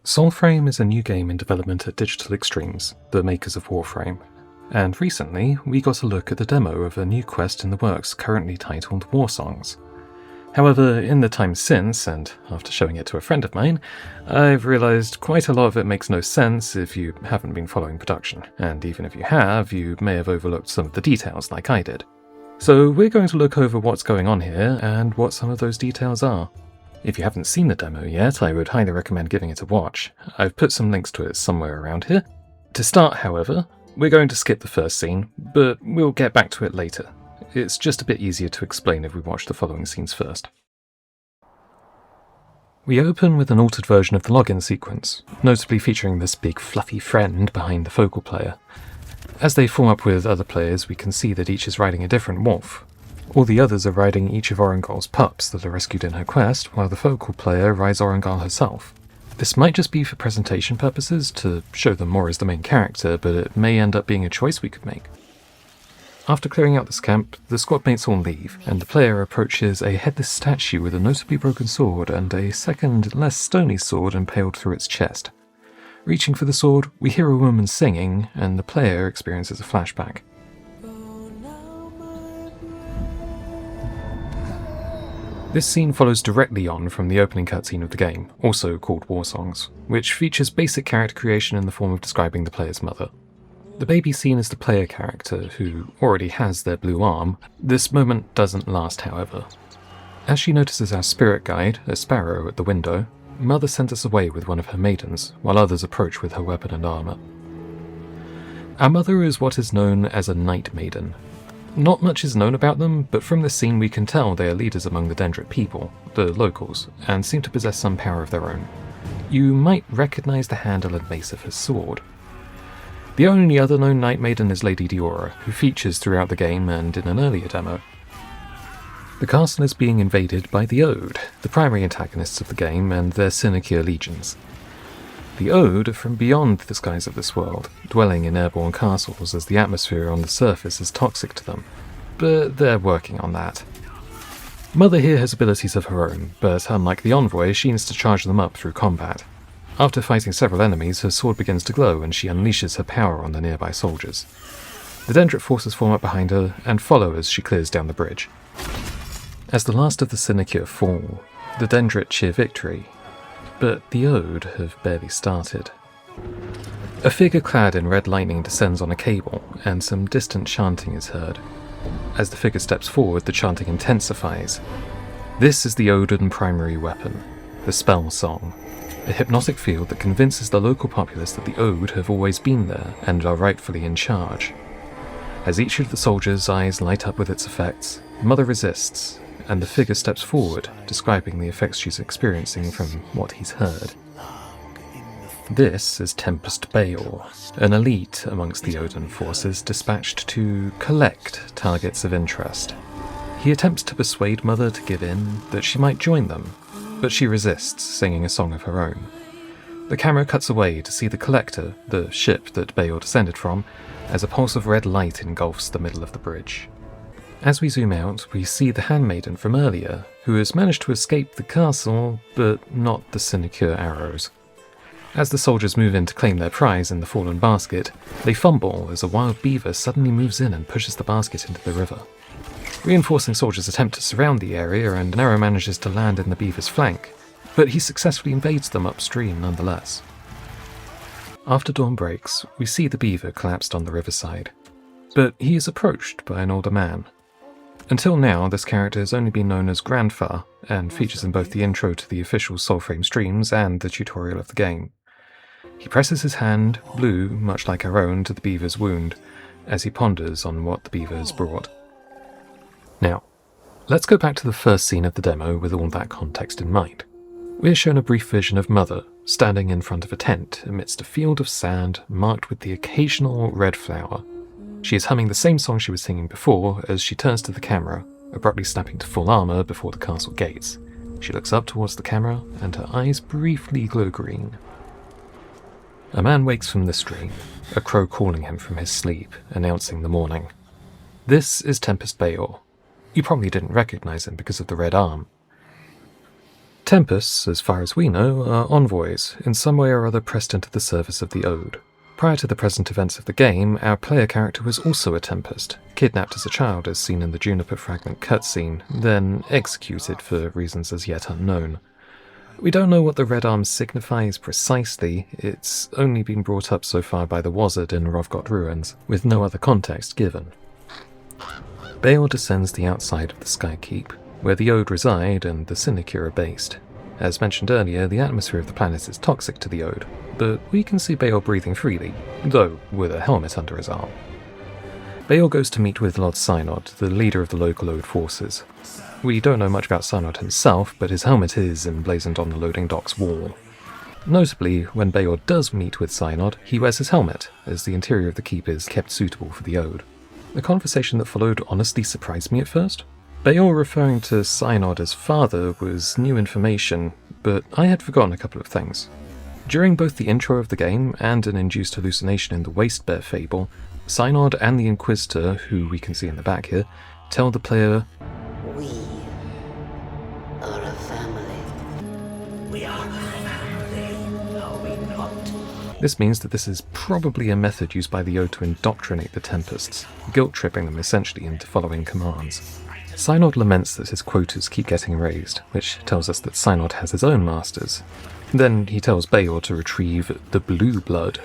Soulframe is a new game in development at Digital Extremes, the makers of Warframe, and recently we got a look at the demo of a new quest in the works currently titled Warsongs. However, in the time since, and after showing it to a friend of mine, I've realised quite a lot of it makes no sense if you haven't been following production, and even if you have, you may have overlooked some of the details like I did. So we're going to look over what's going on here and what some of those details are. If you haven't seen the demo yet, I would highly recommend giving it a watch. I've put some links to it somewhere around here. To start, however, we're going to skip the first scene, but we'll get back to it later. It's just a bit easier to explain if we watch the following scenes first. We open with an altered version of the login sequence, notably featuring this big fluffy friend behind the focal player. As they form up with other players, we can see that each is riding a different wolf. All the others are riding each of Orengal's pups that are rescued in her quest, while the focal player rides Orengal herself. This might just be for presentation purposes, to show them more as the main character, but it may end up being a choice we could make. After clearing out this camp, the squad mates all leave, and the player approaches a headless statue with a notably broken sword and a second, less stony sword impaled through its chest. Reaching for the sword, we hear a woman singing, and the player experiences a flashback. This scene follows directly on from the opening cutscene of the game, also called Warsongs, which features basic character creation in the form of describing the player's mother. The baby scene is the player character, who already has their blue arm. This moment doesn't last, however. As she notices our spirit guide, a sparrow, at the window, Mother sends us away with one of her maidens, while others approach with her weapon and armour. Our mother is what is known as a Night Maiden. Not much is known about them, but from this scene we can tell they are leaders among the Dendrit people, the locals, and seem to possess some power of their own. You might recognise the handle and mace of her sword. The only other known Night Maiden is Lady Diora, who features throughout the game and in an earlier demo. The castle is being invaded by the Ode, the primary antagonists of the game, and their Sinecure legions. The Ode are from beyond the skies of this world, dwelling in airborne castles as the atmosphere on the surface is toxic to them, but they're working on that. Mother here has abilities of her own, but unlike the Envoy, she needs to charge them up through combat. After fighting several enemies, her sword begins to glow and she unleashes her power on the nearby soldiers. The Dendrit forces form up behind her and follow as she clears down the bridge. As the last of the Sinecure fall, the Dendrit cheer victory, but the Ode have barely started. A figure clad in red lightning descends on a cable, and some distant chanting is heard. As the figure steps forward, the chanting intensifies. This is the Odin primary weapon, the Spell Song, a hypnotic field that convinces the local populace that the Ode have always been there and are rightfully in charge. As each of the soldiers' eyes light up with its effects, Mother resists, and the figure steps forward, describing the effects she's experiencing from what he's heard. This is Tempest Bayor, an elite amongst the Odin forces dispatched to collect targets of interest. He attempts to persuade Mother to give in, that she might join them, but she resists, singing a song of her own. The camera cuts away to see the Collector, the ship that Bayor descended from, as a pulse of red light engulfs the middle of the bridge. As we zoom out, we see the handmaiden from earlier, who has managed to escape the castle, but not the Sinecure arrows. As the soldiers move in to claim their prize in the fallen basket, they fumble as a wild beaver suddenly moves in and pushes the basket into the river. Reinforcing soldiers attempt to surround the area, and an arrow manages to land in the beaver's flank, but he successfully invades them upstream nonetheless. After dawn breaks, we see the beaver collapsed on the riverside, but he is approached by an older man. Until now, this character has only been known as Grandfa, and features in both the intro to the official Soulframe streams and the tutorial of the game. He presses his hand, blue, much like our own, to the beaver's wound, as he ponders on what the beaver has brought. Now, let's go back to the first scene of the demo with all that context in mind. We're shown a brief vision of Mother, standing in front of a tent amidst a field of sand marked with the occasional red flower. She is humming the same song she was singing before as she turns to the camera, abruptly snapping to full armour before the castle gates. She looks up towards the camera, and her eyes briefly glow green. A man wakes from this dream, a crow calling him from his sleep, announcing the morning. This is Tempest Bayor. You probably didn't recognise him because of the red arm. Tempests, as far as we know, are envoys, in some way or other pressed into the service of the Ode. Prior to the present events of the game, our player character was also a Tempest, kidnapped as a child as seen in the Juniper Fragment cutscene, then executed for reasons as yet unknown. We don't know what the red arm signifies precisely, it's only been brought up so far by the Wizard in Rovgot Ruins, with no other context given. Bayor descends the outside of the Sky Keep, where the Ode reside and the Sinecure are based. As mentioned earlier, the atmosphere of the planet is toxic to the Ode, but we can see Bayor breathing freely, though with a helmet under his arm. Bayor goes to meet with Lord Synod, the leader of the local Ode forces. We don't know much about Synod himself, but his helmet is emblazoned on the loading dock's wall. Notably, when Bayor does meet with Synod, he wears his helmet, as the interior of the keep is kept suitable for the Ode. The conversation that followed honestly surprised me at first. Bayor referring to Synod as father was new information, but I had forgotten a couple of things. During both the intro of the game and an induced hallucination in the Waste Bear fable, Synod and the Inquisitor, who we can see in the back here, tell the player, "We are a family. We are a family, are we not?" This means that this is probably a method used by the Ode to indoctrinate the Tempests, guilt-tripping them essentially into following commands. Synod laments that his quotas keep getting raised, which tells us that Synod has his own masters. Then he tells Bayor to retrieve the blue blood.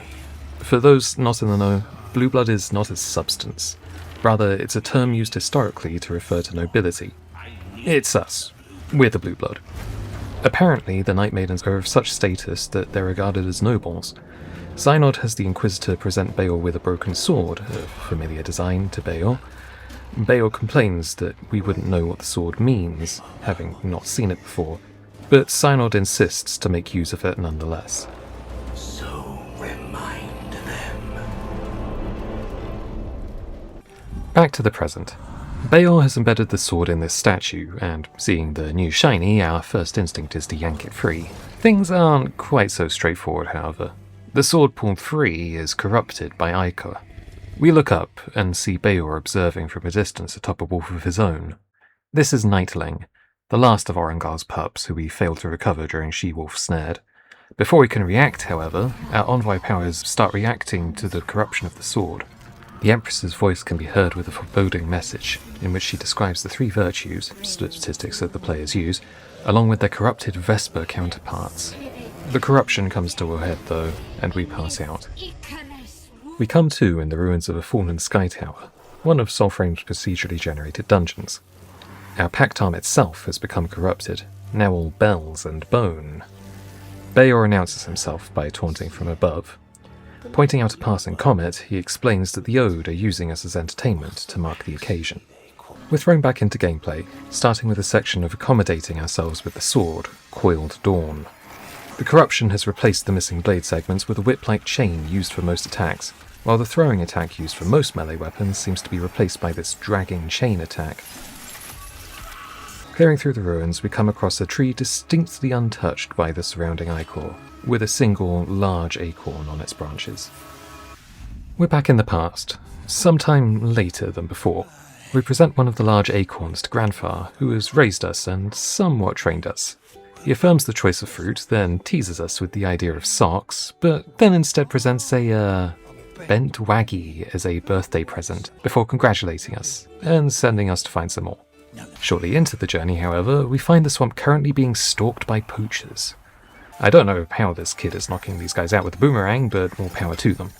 For those not in the know, blue blood is not a substance. Rather, it's a term used historically to refer to nobility. It's us. We're the blue blood. Apparently, the Night Maidens are of such status that they're regarded as nobles. Synod has the Inquisitor present Bayor with a broken sword, a familiar design to Bayor. Bayor complains that we wouldn't know what the sword means, having not seen it before, but Synod insists to make use of it nonetheless. So remind them. Back to the present. Bayor has embedded the sword in this statue, and seeing the new shiny, our first instinct is to yank it free. Things aren't quite so straightforward, however. The sword pulled free is corrupted by ichor. We look up and see Bayor observing from a distance atop a wolf of his own. This is Nightling, the last of Orangar's pups who we failed to recover during She-Wolf snared. Before we can react, however, our envoy powers start reacting to the corruption of the sword. The Empress's voice can be heard with a foreboding message, in which she describes the 3 virtues, statistics that the players use, along with their corrupted Vesper counterparts. The corruption comes to a head, though, and we pass out. We come to in the ruins of a fallen sky tower, one of Soulframe's procedurally generated dungeons. Our pact arm itself has become corrupted, now all bells and bone. Bayor announces himself by taunting from above. Pointing out a passing comet, he explains that the Ode are using us as entertainment to mark the occasion. We're thrown back into gameplay, starting with a section of accommodating ourselves with the sword, Coiled Dawn. The corruption has replaced the missing blade segments with a whip-like chain used for most attacks, while the throwing attack used for most melee weapons seems to be replaced by this dragging chain attack. Clearing through the ruins, we come across a tree distinctly untouched by the surrounding ichor, with a single, large acorn on its branches. We're back in the past, sometime later than before. We present one of the large acorns to Grandfar, who has raised us and somewhat trained us. He affirms the choice of fruit, then teases us with the idea of socks, but then instead presents a, bent waggy as a birthday present, before congratulating us, and sending us to find some more. Shortly into the journey, however, we find the swamp currently being stalked by poachers. I don't know how this kid is knocking these guys out with a boomerang, but more power to them.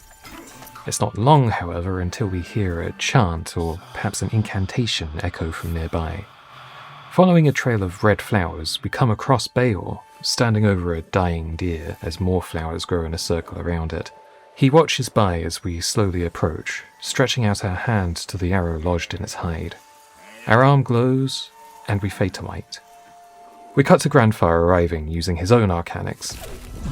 It's not long, however, until we hear a chant or perhaps an incantation echo from nearby. Following a trail of red flowers, we come across Bayor, standing over a dying deer as more flowers grow in a circle around it. He watches by as we slowly approach, stretching out our hand to the arrow lodged in its hide. Our arm glows, and we fade to white. We cut to Grandfar arriving using his own arcanics.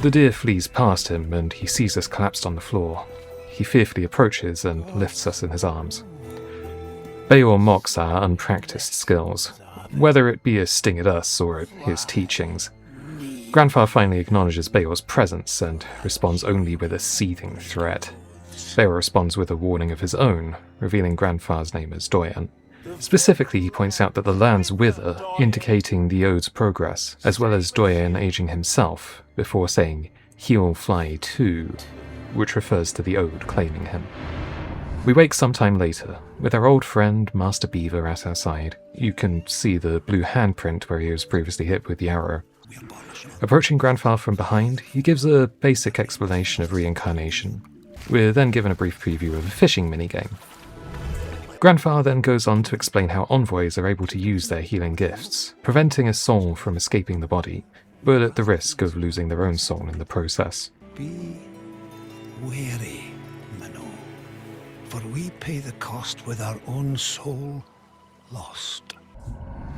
The deer flees past him, and he sees us collapsed on the floor. He fearfully approaches and lifts us in his arms. Bayor mocks our unpracticed skills, whether it be a sting at us or at his teachings. Grandfar finally acknowledges Bayor's presence and responds only with a seething threat. Bayor responds with a warning of his own, revealing Grandfar's name as Doyan. Specifically, he points out that the lands wither, indicating the Ode's progress, as well as Doyen aging himself, before saying, "He'll fly too," which refers to the Ode claiming him. We wake sometime later, with our old friend Master Beaver at our side. You can see the blue handprint where he was previously hit with the arrow. Approaching Grandfather from behind, he gives a basic explanation of reincarnation. We're then given a brief preview of a fishing minigame. Grandfather then goes on to explain how envoys are able to use their healing gifts, preventing a soul from escaping the body, but at the risk of losing their own soul in the process. Be wary, Minnow, for we pay the cost with our own soul lost.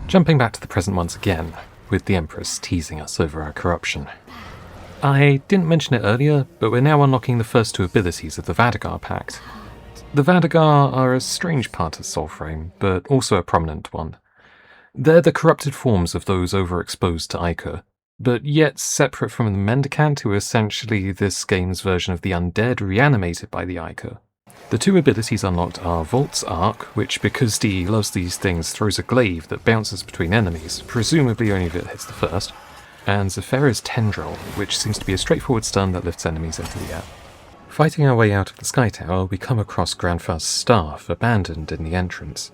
Jumping back to the present once again, with the Empress teasing us over our corruption. I didn't mention it earlier, but we're now unlocking the first two abilities of the Vadagar Pact. The Vadagar are a strange part of Soulframe, but also a prominent one. They're the corrupted forms of those overexposed to Ica, but yet separate from the Mendicant, who are essentially this game's version of the undead reanimated by the Ica. The two abilities unlocked are Volt's Arc, which, because DE loves these things, throws a glaive that bounces between enemies, presumably only if it hits the first, and Zephyra's Tendril, which seems to be a straightforward stun that lifts enemies into the air. Fighting our way out of the Sky Tower, we come across Grandfather's staff, abandoned in the entrance.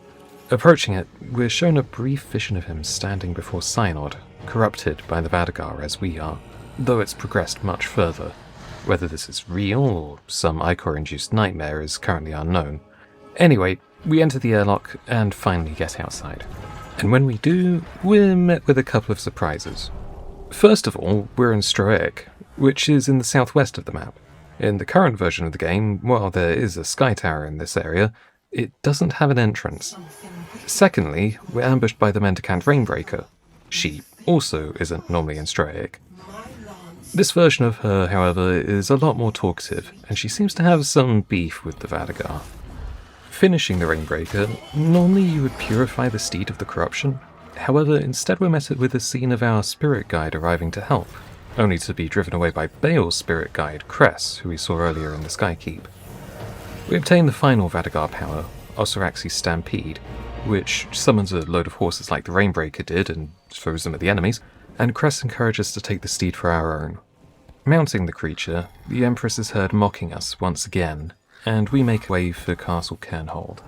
Approaching it, we're shown a brief vision of him standing before Synod, corrupted by the Vadagar as we are, though it's progressed much further. Whether this is real or some Ichor-induced nightmare is currently unknown. Anyway, we enter the airlock and finally get outside. And when we do, we're met with a couple of surprises. First of all, we're in Stroic, which is in the southwest of the map. In the current version of the game, while there is a Sky Tower in this area, it doesn't have an entrance. Secondly, we're ambushed by the Mendicant Rainbreaker. She also isn't normally in Stroic. This version of her, however, is a lot more talkative, and she seems to have some beef with the Vadagar. Finishing the Rainbreaker, normally you would purify the steed of the corruption. However, instead we're met with a scene of our spirit guide arriving to help, only to be driven away by Bale's spirit guide, Cress, who we saw earlier in the Skykeep. We obtain the final Vadagar power, Osiraxi's Stampede, which summons a load of horses like the Rainbreaker did and throws them at the enemies, and Cress encourages us to take the steed for our own. Mounting the creature, the Empress is heard mocking us once again, and we make way for Castle Kernhold.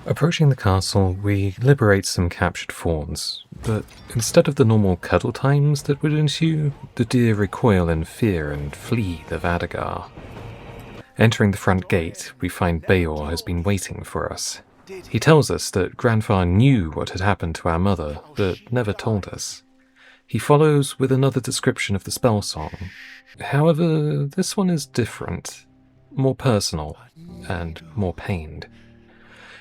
Approaching the castle, we liberate some captured fawns, but instead of the normal cuddle times that would ensue, the deer recoil in fear and flee the Vadagar. Entering the front gate, we find Beor has been waiting for us. He tells us that Grandfather knew what had happened to our mother, but never told us. He follows with another description of the spell song. However, this one is different, more personal, and more pained.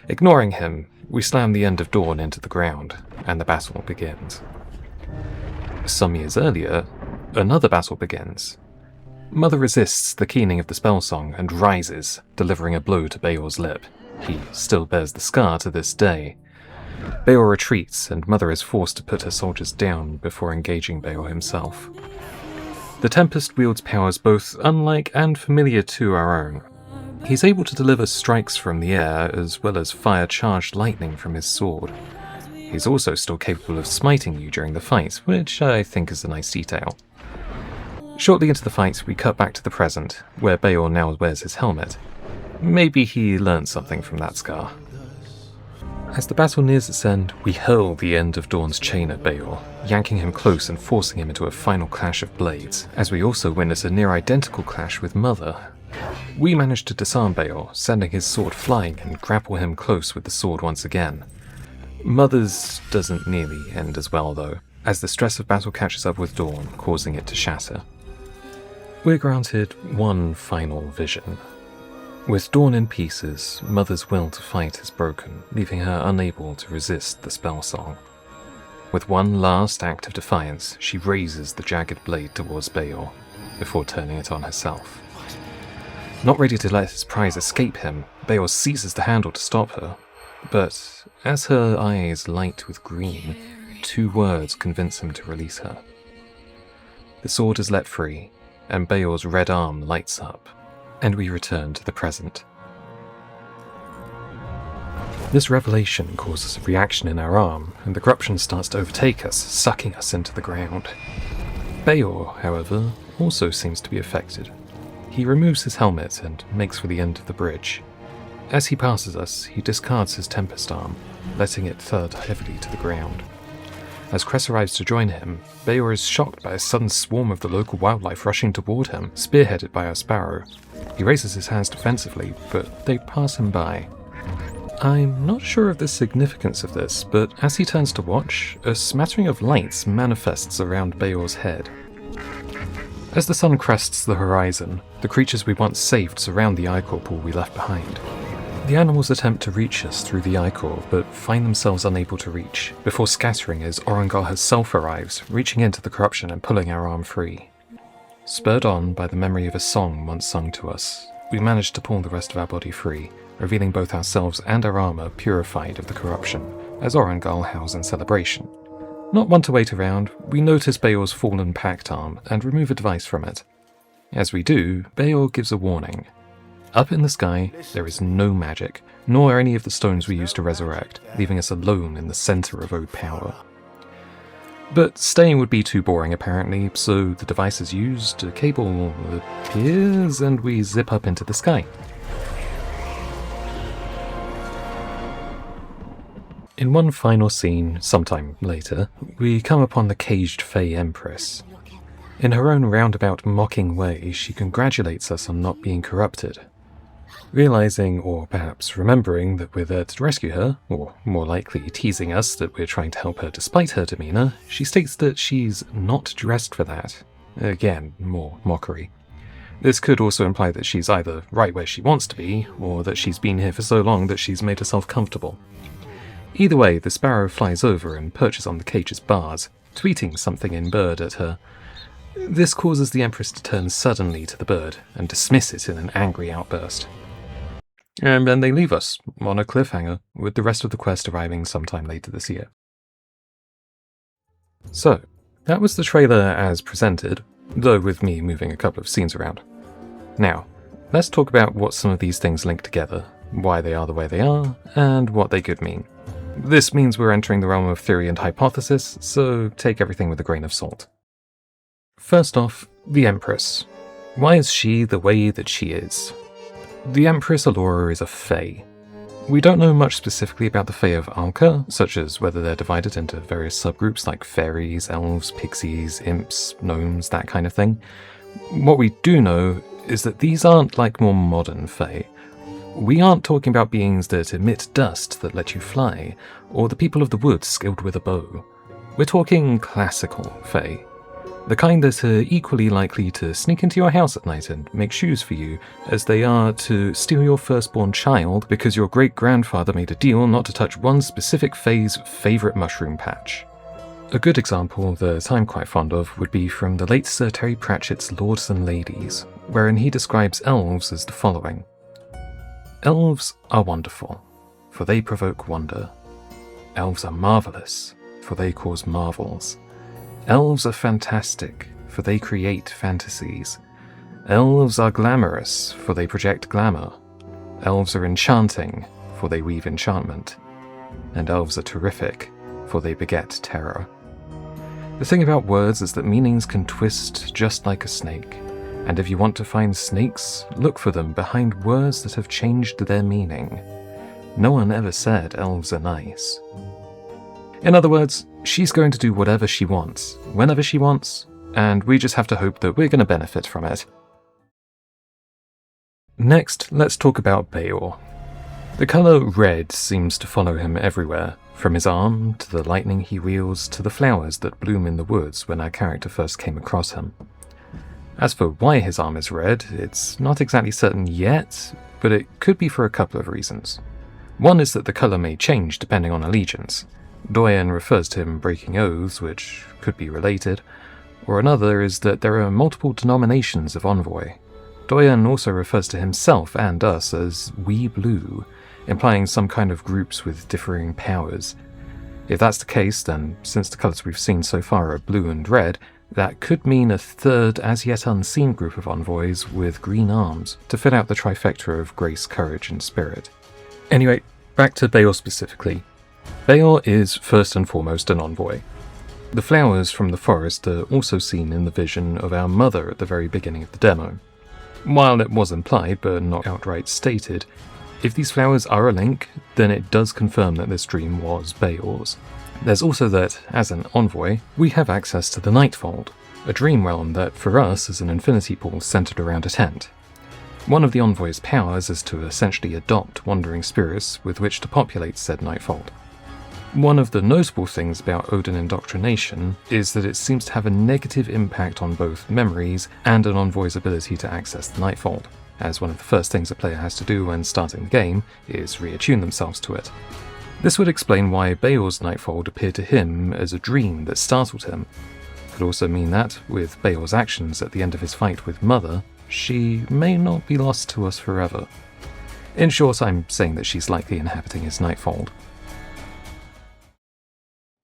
Ignoring him, we slam the End of Dawn into the ground, and the battle begins. Some years earlier, another battle begins. Mother resists the keening of the spell song and rises, delivering a blow to Beor's lip. He still bears the scar to this day. Beor retreats, and Mother is forced to put her soldiers down before engaging Beor himself. The Tempest wields powers both unlike and familiar to our own. He's able to deliver strikes from the air, as well as fire charged lightning from his sword. He's also still capable of smiting you during the fight, which I think is a nice detail. Shortly into the fight, we cut back to the present, where Beor now wears his helmet. Maybe he learned something from that scar. As the battle nears its end, we hurl the End of Dawn's chain at Beor, yanking him close and forcing him into a final clash of blades, as we also witness a near-identical clash with Mother. We manage to disarm Beor, sending his sword flying and grapple him close with the sword once again. Mother's doesn't nearly end as well though, as the stress of battle catches up with Dawn, causing it to shatter. We're granted one final vision. With Dawn in pieces, Mother's will to fight is broken, leaving her unable to resist the spell song. With one last act of defiance, she raises the jagged blade towards Beor, before turning it on herself. Not ready to let his prize escape him, Beor seizes the handle to stop her, but as her eyes light with green, two words convince him to release her. the sword is let free, and Beor's red arm lights up, and we return to the present. This revelation causes a reaction in our arm, and the corruption starts to overtake us, sucking us into the ground. Beor, however, also seems to be affected. He removes his helmet and makes for the end of the bridge. As he passes us, he discards his Tempest arm, letting it thud heavily to the ground. As Cress arrives to join him, Beor is shocked by a sudden swarm of the local wildlife rushing toward him, spearheaded by our sparrow. He raises his hands defensively, but they pass him by. I'm not sure of the significance of this, but as he turns to watch, a smattering of lights manifests around Beor's head. As the sun crests the horizon, the creatures we once saved surround the ichor pool we left behind. The animals attempt to reach us through the ichor, but find themselves unable to reach, before scattering as Orangar herself arrives, reaching into the corruption and pulling our arm free. Spurred on by the memory of a song once sung to us, we manage to pull the rest of our body free, revealing both ourselves and our armor purified of the corruption, as Orangar howls in celebration. Not one to wait around, we notice Beor's fallen pact arm and remove a device from it. As we do, Beor gives a warning. Up in the sky, there is no magic, nor any of the stones we use to resurrect, leaving us alone in the center of O power. But staying would be too boring apparently, so the device is used, a cable appears, and we zip up into the sky. In one final scene, sometime later, we come upon the caged Fey Empress. In her own roundabout mocking way, she congratulates us on not being corrupted. Realizing, or perhaps remembering, that we're there to rescue her, or more likely teasing us that we're trying to help her despite her demeanor, she states that she's not dressed for that. Again, more mockery. This could also imply that she's either right where she wants to be, or that she's been here for so long that she's made herself comfortable. Either way, the sparrow flies over and perches on the cage's bars, tweeting something in bird at her. This causes the Empress to turn suddenly to the bird and dismiss it in an angry outburst. And then they leave us, on a cliffhanger, with the rest of the quest arriving sometime later this year. So, that was the trailer as presented, though with me moving a couple of scenes around. Now, let's talk about what some of these things link together, why they are the way they are, and what they could mean. This means we're entering the realm of theory and hypothesis, so take everything with a grain of salt. First off, the Empress. Why is she the way that she is? The Empress Allura is a Fae. We don't know much specifically about the Fae of Alka, such as whether they're divided into various subgroups like fairies, elves, pixies, imps, gnomes, that kind of thing. What we do know is that these aren't like more modern Fae. We aren't talking about beings that emit dust that let you fly, or the people of the woods skilled with a bow. We're talking classical Fae. The kind that are equally likely to sneak into your house at night and make shoes for you, as they are to steal your firstborn child because your great-grandfather made a deal not to touch one specific Fae's favourite mushroom patch. A good example that I'm quite fond of would be from the late Sir Terry Pratchett's Lords and Ladies, wherein he describes elves as the following. Elves are wonderful, for they provoke wonder. Elves are marvellous, for they cause marvels. Elves are fantastic, for they create fantasies. Elves are glamorous, for they project glamour. Elves are enchanting, for they weave enchantment. And elves are terrific, for they beget terror. The thing about words is that meanings can twist just like a snake. And if you want to find snakes, look for them behind words that have changed their meaning. No one ever said elves are nice. In other words, she's going to do whatever she wants, whenever she wants, and we just have to hope that we're going to benefit from it. Next, let's talk about Beor. The colour red seems to follow him everywhere, from his arm, to the lightning he wields, to the flowers that bloom in the woods when our character first came across him. As for why his arm is red, it's not exactly certain yet, but it could be for a couple of reasons. One is that the colour may change depending on allegiance. Doyen refers to him breaking oaths, which could be related, or another is that there are multiple denominations of Envoy. Doyen also refers to himself and us as We Blue, implying some kind of groups with differing powers. If that's the case, then since the colours we've seen so far are blue and red, That could mean a third as yet unseen group of envoys with green arms to fill out the trifecta of grace, courage and spirit. Anyway, back to Bayor specifically. Bayor is first and foremost an envoy. The flowers from the forest are also seen in the vision of our mother at the very beginning of the demo. While it was implied but not outright stated, if these flowers are a link, then it does confirm that this dream was Bayor's. There's also that, as an envoy, we have access to the Nightfold, a dream realm that for us is an infinity pool centered around a tent. One of the envoy's powers is to essentially adopt wandering spirits with which to populate said Nightfold. One of the notable things about Odin indoctrination is that it seems to have a negative impact on both memories and an envoy's ability to access the Nightfold, as one of the first things a player has to do when starting the game is reattune themselves to it. This would explain why Bayor's Nightfold appeared to him as a dream that startled him. It could also mean that, with Bayor's actions at the end of his fight with Mother, she may not be lost to us forever. In short, I'm saying that she's likely inhabiting his Nightfold.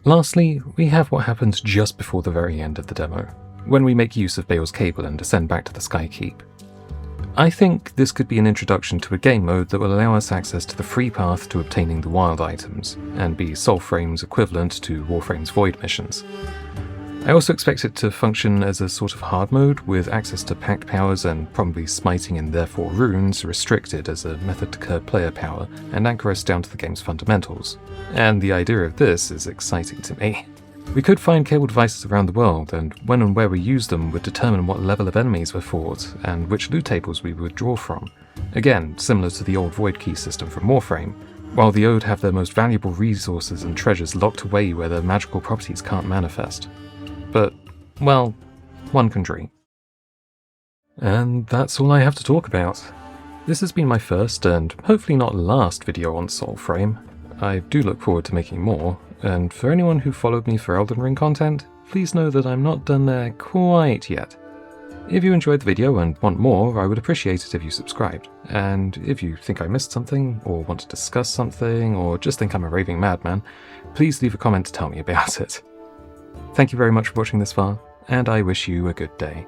Lastly, we have what happens just before the very end of the demo, when we make use of Bayor's cable and descend back to the Sky Keep. I think this could be an introduction to a game mode that will allow us access to the free path to obtaining the wild items, and be Soulframe's equivalent to Warframe's Void missions. I also expect it to function as a sort of hard mode, with access to pact powers and probably smiting and therefore runes restricted as a method to curb player power and anchor us down to the game's fundamentals. And the idea of this is exciting to me. We could find cable devices around the world, and when and where we use them would determine what level of enemies were fought, and which loot tables we would draw from. Again, similar to the old Void Key system from Warframe, while the Ode have their most valuable resources and treasures locked away where their magical properties can't manifest. But, well, one can dream. And that's all I have to talk about. This has been my first, and hopefully not last, video on Soulframe. I do look forward to making more, and for anyone who followed me for Elden Ring content, please know that I'm not done there quite yet. If you enjoyed the video and want more, I would appreciate it if you subscribed. And if you think I missed something, or want to discuss something, or just think I'm a raving madman, please leave a comment to tell me about it. Thank you very much for watching this far, and I wish you a good day.